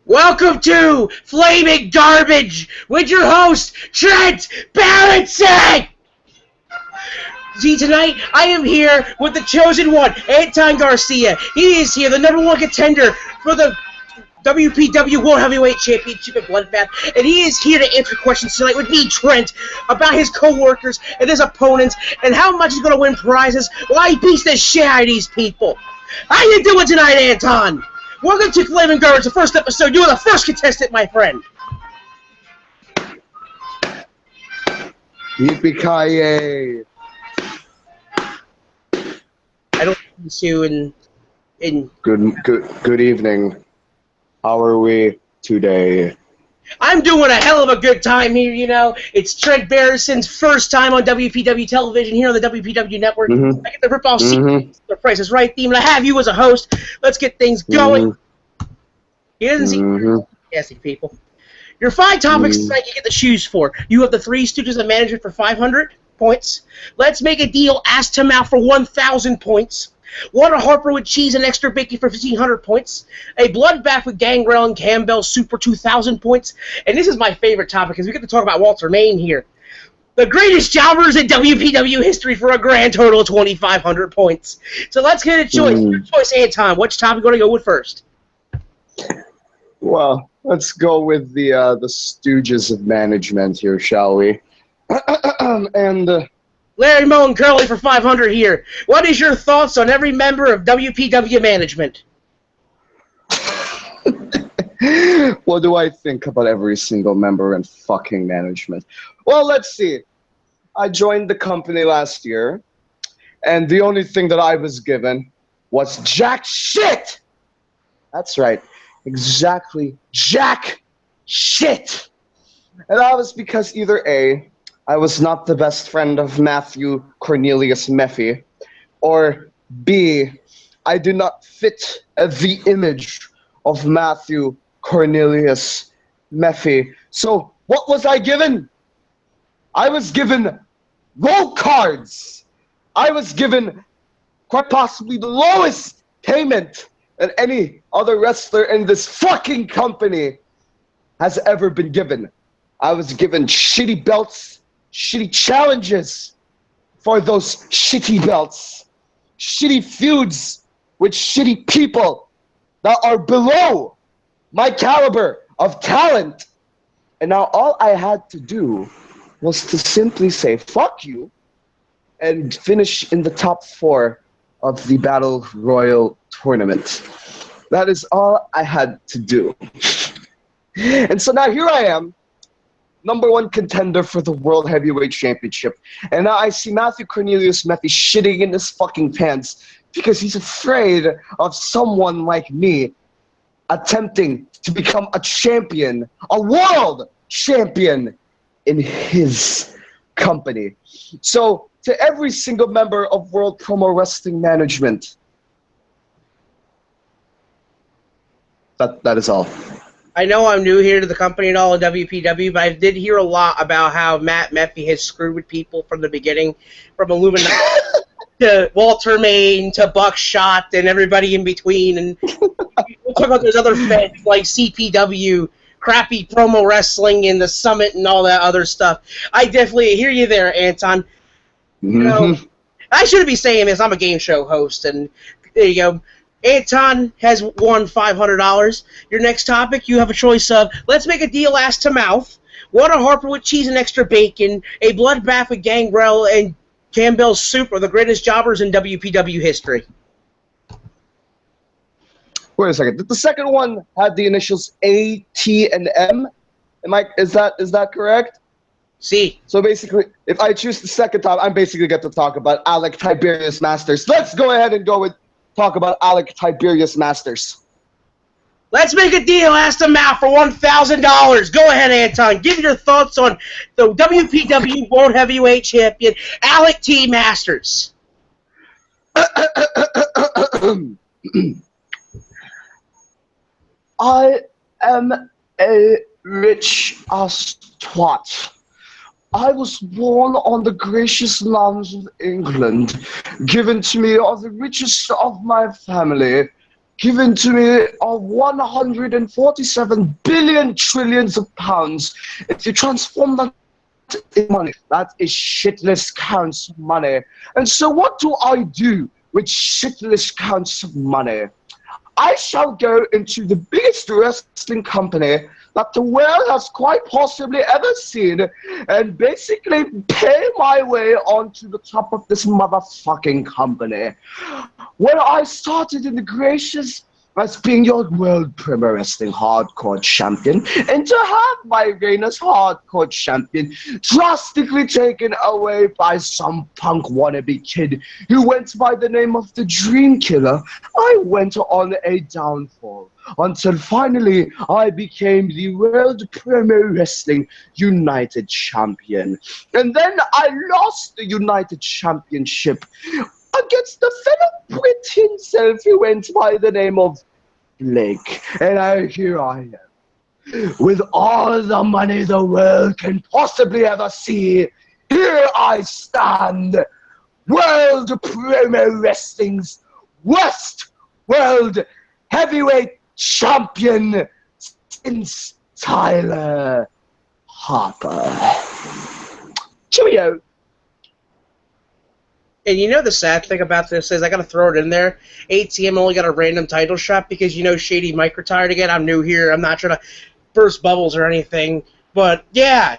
Welcome to Flaming Garbage with your host, Trent Baronsen! See, tonight I am here with the chosen one, Anton Garcia. He is here, the #1 contender for the WPW World Heavyweight Championship at Bloodbath, and he is here to answer questions tonight with me, Trent, about his co-workers and his opponents, and how much he's going to win prizes while he beats the shit out of these people. How you doing tonight, Anton? Welcome to Flaming Garbage, the first episode. You are the first contestant, my friend. Yippee-ki-yay. I don't see you in... Good evening. How are we today? I'm doing a hell of a good time here, you know. It's Trent Baronsen's first time on WPW television here on the WPW network. I get the rip-off the Price is Right theme, and I have you as a host. Let's get things going. He doesn't see casting people. Your 5 topics tonight you get to choose for. You have the Three Stooges of Management for 500 points. Let's Make a Deal, Ass to Mouth for 1,000 points. Water Harper with Cheese and Extra Bacon for 1,500 points. A Bloodbath with Gangrel and Campbell Soup for 2,000 points. And this is my favorite topic because we get to talk about Walter Main here. The greatest jobbers in WPW history for a grand total of 2,500 points. So let's get a choice. Your choice, Anton. Which topic are you going to go with first? Well, let's go with the Stooges of Management here, shall we? Larry Moe and Curly for 500 here. What is your thoughts on every member of WPW Management? What do I think about every single member in fucking management? Well, let's see. I joined the company last year, and the only thing that I was given was jack shit! That's right. Exactly. Jack shit! And that was because either A, I was not the best friend of Matthew Cornelius Meffy, or B, I do not fit the image of Matthew Cornelius Meffy. So what was I given? I was given roll cards. I was given quite possibly the lowest payment that any other wrestler in this fucking company has ever been given. I was given shitty belts, shitty challenges for those shitty belts, shitty feuds with shitty people that are below my caliber of talent. And now all I had to do was to simply say, fuck you, and finish in the top 4 of the Battle Royal tournament. That is all I had to do. And so now here I am, #1 contender for the World Heavyweight Championship. And now I see Matthew Cornelius Meffy shitting in his fucking pants because he's afraid of someone like me attempting to become a champion, a world champion in his company. So to every single member of World Promo Wrestling Management, that is all. I know I'm new here to the company and all of WPW, but I did hear a lot about how Matt Meffy has screwed with people from the beginning, from Illuminati to Walter Main to Buckshot and everybody in between. And we'll talk about those other feds like CPW, crappy promo wrestling, and the Summit and all that other stuff. I definitely hear you there, Anton. You know, I shouldn't be saying this. I'm a game show host, and there you go. Anton has won $500. Your next topic, you have a choice of Let's Make a Deal, Ass to Mouth, Water Harper with Cheese and Extra Bacon, a Bloodbath with Gangrel and Campbell's Soup, or the greatest jobbers in WPW history. Wait a second. The second one had the initials A, T, and M. Is that correct? See. So basically, if I choose the second top, I'm basically get to talk about Alec Tiberius Masters. Let's go ahead and talk about Alec Tiberius Masters. Let's Make a Deal, Ass to Mouth for $1,000. Go ahead, Anton. Give your thoughts on the WPW World Heavyweight Champion, Alec T. Masters. I am a rich ass twat. I was born on the gracious lands of England, given to me are the richest of my family, given to me of 147 billion trillions of pounds. If you transform that into money, that is shitless counts of money. And so what do I do with shitless counts of money? I shall go into the biggest wrestling company that the world has quite possibly ever seen and basically pay my way onto the top of this motherfucking company. When I started in the gracious as being your World Premier Wrestling Hardcore Champion, and to have my reign as Hardcore Champion drastically taken away by some punk wannabe kid who went by the name of the Dream Killer, I went on a downfall until finally I became the World Premier Wrestling United Champion. And then I lost the United Championship against the fellow Brit himself who went by the name of Blake. And here I am, with all the money the world can possibly ever see. Here I stand, World Premier Wrestling's West World Heavyweight Champion since Tyler Harper. Cheerio. And you know the sad thing about this is, I gotta throw it in there, ATM only got a random title shot because Shady Mike retired again. I'm new here. I'm not trying to burst bubbles or anything. But yeah.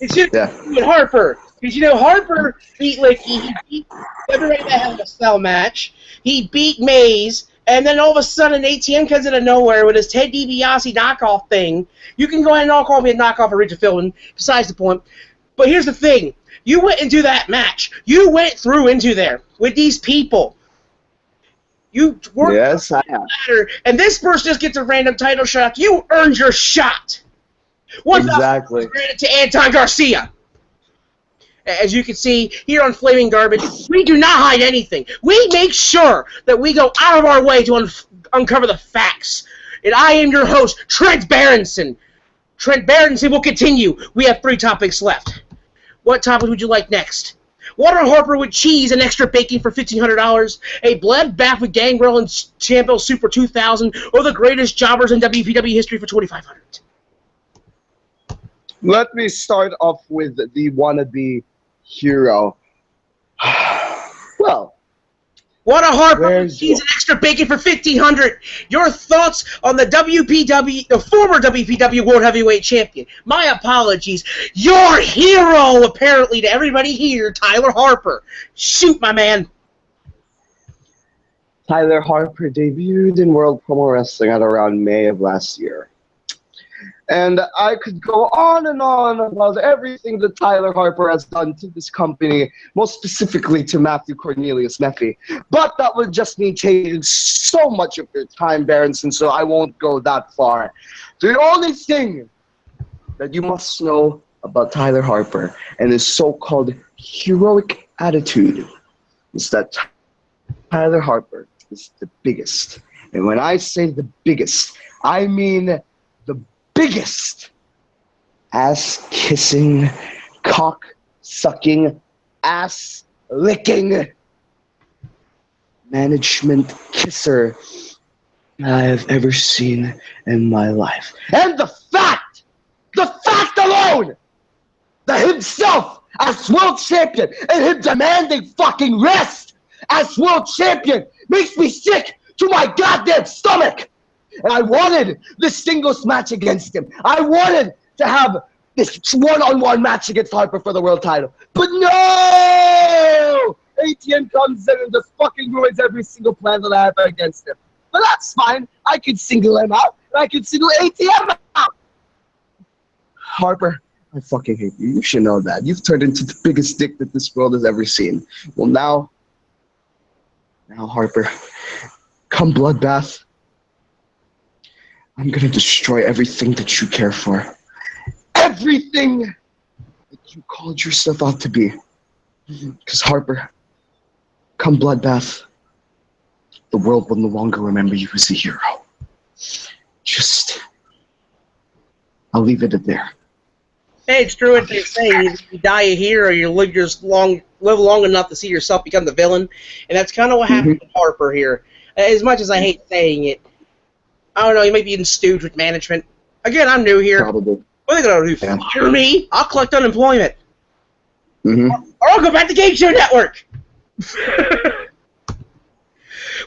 It's just with Harper. Because Harper beat he beat everybody that had a cell match. He beat Maze, and then all of a sudden ATM comes out of nowhere with his Ted DiBiase knockoff thing. You can go ahead and all call me a knockoff of Richard Philbin, besides the point. But here's the thing. You went into that match. You went through into there with these people. You worked yes, I have. And this person just gets a random title shot. You earned your shot. Exactly. Granted to Anton Garcia. As you can see here on Flaming Garbage, we do not hide anything. We make sure that we go out of our way to uncover the facts. And I am your host, Trent Baronsen. Trent Baronsen will continue. We have 3 topics left. What topic would you like next? Water Harper with cheese and extra bacon for $1,500, a bloodbath with Gangrel and Ciampa Super 2000, or the greatest jobbers in WPW history for $2,500. Let me start off with the wannabe hero. Well, Water Harper with cheese and extra bacon for $1,500. Your thoughts on the former WPW World Heavyweight Champion? My apologies. Your hero, apparently, to everybody here, Tyler Harper. Shoot, my man. Tyler Harper debuted in World Pro Wrestling at around May of last year. And I could go on and on about everything that Tyler Harper has done to this company, most specifically to Matthew Cornelius Mephi. But that would just mean taking so much of your time, Baronsen, so I won't go that far. The only thing that you must know about Tyler Harper and his so-called heroic attitude is that Tyler Harper is the biggest. And when I say the biggest, I mean the biggest ass-kissing, cock-sucking, ass-licking management kisser I have ever seen in my life. And the fact alone that himself as world champion and him demanding fucking rest as world champion makes me sick to my goddamn stomach. And I wanted this singles match against him. I wanted to have this one-on-one match against Harper for the world title. But no! ATM comes in and just fucking ruins every single plan that I have against him. But that's fine. I can single him out, and I can single ATM out. Harper, I fucking hate you. You should know that. You've turned into the biggest dick that this world has ever seen. Well, now Harper, come Bloodbath, I'm going to destroy everything that you care for. Everything that you called yourself out to be. Because Harper, come Bloodbath, the world will no longer remember you as a hero. I'll leave it at there. Hey, it's true what they say. You die a hero, you live long enough to see yourself become the villain. And that's kind of what happened with Harper here. As much as I hate saying it, I don't know, he might be in stooge with management. Again, I'm new here. Probably. What are they going to do, fire me? I'll collect unemployment. Mm-hmm. Or I'll go back to Game Show Network.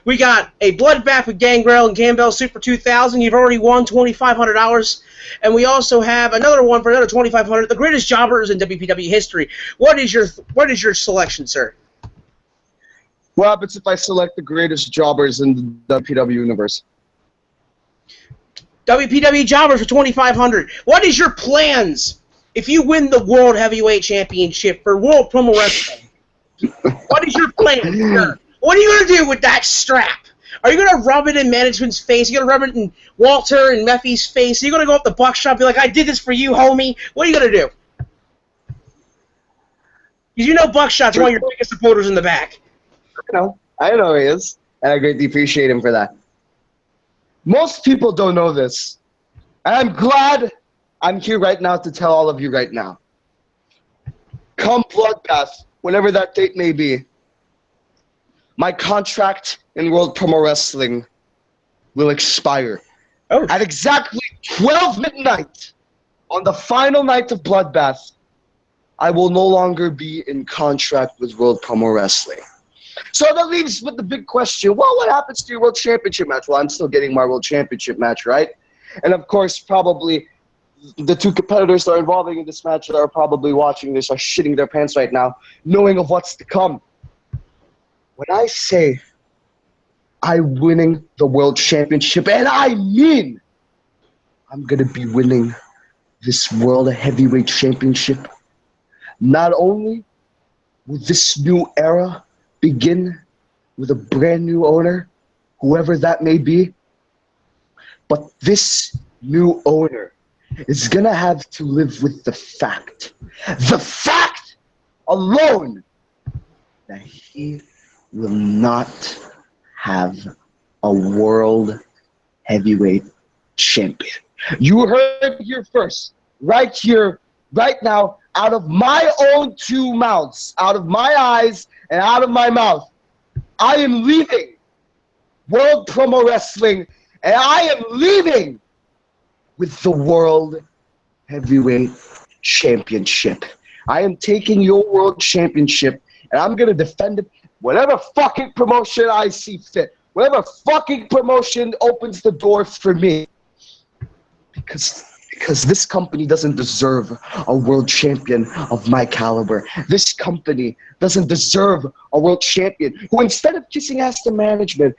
We got a bloodbath with Gangrel and Campbell Super 2000. You've already won $2,500. And we also have another one for another $2,500. The greatest jobbers in WPW history. What is your selection, sir? What happens if I select the greatest jobbers in the WPW universe? WPW jobbers for $2,500. What is your plans if you win the World Heavyweight Championship for World Promo Wrestling? What is your plan, sir? What are you going to do with that strap? Are you going to rub it in management's face? Are you going to rub it in Walter and Meffy's face? Are you going to go up the buckshot and be like, I did this for you, homie? What are you going to do? Because you know Buckshot's one of your biggest supporters in the back. I know he is, and I greatly appreciate him for that. Most people don't know this, and I'm glad I'm here right now to tell all of you right now. Come Bloodbath, whenever that date may be, my contract in World Promo Wrestling will expire. Oh. At exactly 12 midnight on the final night of Bloodbath, I will no longer be in contract with World Promo Wrestling. So that leaves with the big question, well, what happens to your World Championship match? Well, I'm still getting my World Championship match, right? And of course, probably the two competitors that are involving in this match that are probably watching this are shitting their pants right now, knowing of what's to come. When I say I'm winning the World Championship, and I mean I'm going to be winning this World Heavyweight Championship, not only will this new era begin with a brand new owner, whoever that may be, but this new owner is going to have to live with the fact alone, that he will not have a World Heavyweight Champion. You heard it here first, right here, right now, out of my own two mouths, out of my eyes and out of my mouth. I am leaving World Promo Wrestling, and I am leaving with the World Heavyweight Championship. I am taking your World Championship, and I'm going to defend it whatever fucking promotion I see fit. Whatever fucking promotion opens the doors for me. Because this company doesn't deserve a world champion of my caliber. This company doesn't deserve a world champion who, instead of kissing ass to management,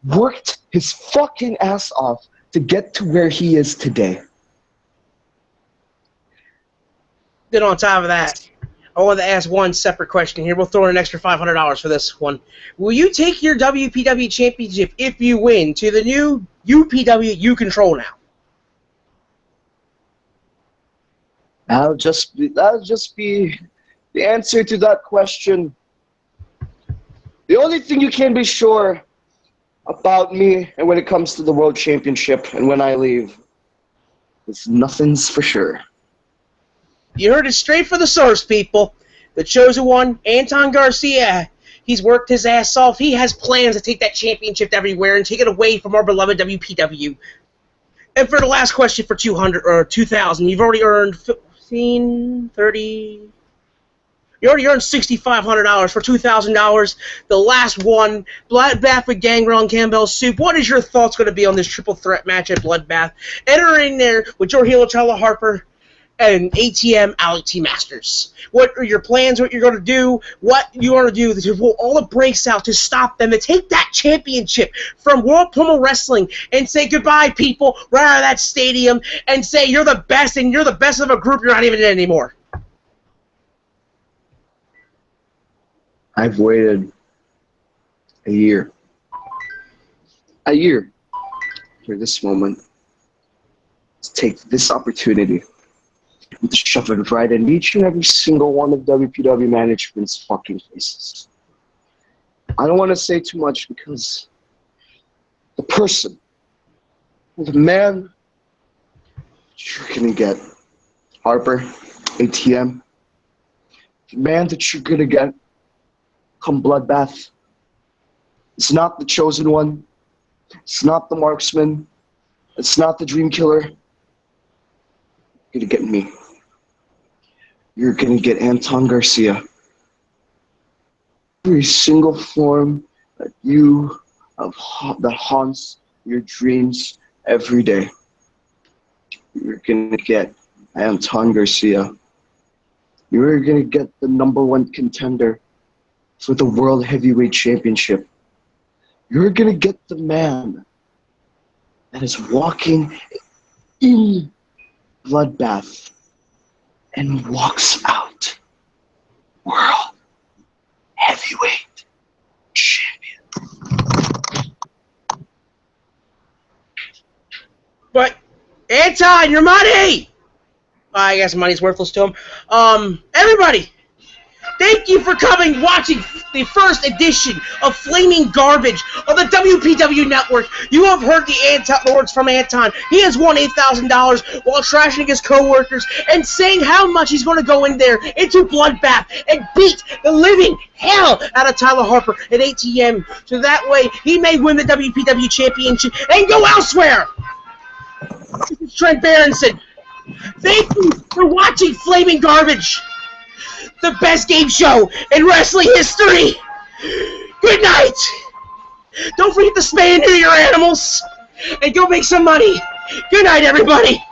worked his fucking ass off to get to where he is today. Then on top of that, I want to ask one separate question here. We'll throw in an extra $500 for this one. Will you take your WPW Championship, if you win, to the new UPW you control now? That'll just be the answer to that question. The only thing you can be sure about me and when it comes to the World Championship and when I leave is nothing's for sure. You heard it straight from the source, people. The chosen one, Anton Garcia, he's worked his ass off. He has plans to take that championship everywhere and take it away from our beloved WPW. And for the last question for 200 or 2,000, you've already earned 30. You already earned $6,500 for $2,000. The last one, Bloodbath with Gangrel and Campbell Soup. What is your thoughts going to be on this triple threat match at Bloodbath? Enter in there with Joe Hilo, Charla Harper, and ATM Alec T. Masters. What are your plans? What you're going to do? What you want to do to pull all the breaks out to stop them, to take that championship from World Promo Wrestling and say goodbye, people, right out of that stadium, and say you're the best, and you're the best of a group. You're not even in anymore. I've waited a year for this moment to take this opportunity and to shove it right in each and every single one of WPW management's fucking faces. I don't want to say too much because the person, the man you're going to get, Harper, ATM, the man that you're going to get come Bloodbath, It's not the chosen one. It's not the marksman. It's not the dream killer. You're gonna get me. You're gonna get Anton Garcia. Every single form that that haunts your dreams every day. You're gonna get Anton Garcia. You're gonna get the #1 contender for the World Heavyweight Championship. You're gonna get the man that is walking in bloodbath and walks out World Heavyweight Champion. But Anton, your money! I guess money's worthless to him. Everybody, thank you for watching the first edition of Flaming Garbage on the WPW Network. You have heard the words from Anton. He has won $8,000 while trashing his co-workers and saying how much he's going to go in there into Bloodbath and beat the living hell out of Tyler Harper at ATM. So that way, he may win the WPW Championship and go elsewhere. This is Trent Baronsen. Thank you for watching Flaming Garbage, the best game show in wrestling history. Good night. Don't forget to spay and neuter your animals and go make some money. Good night, everybody.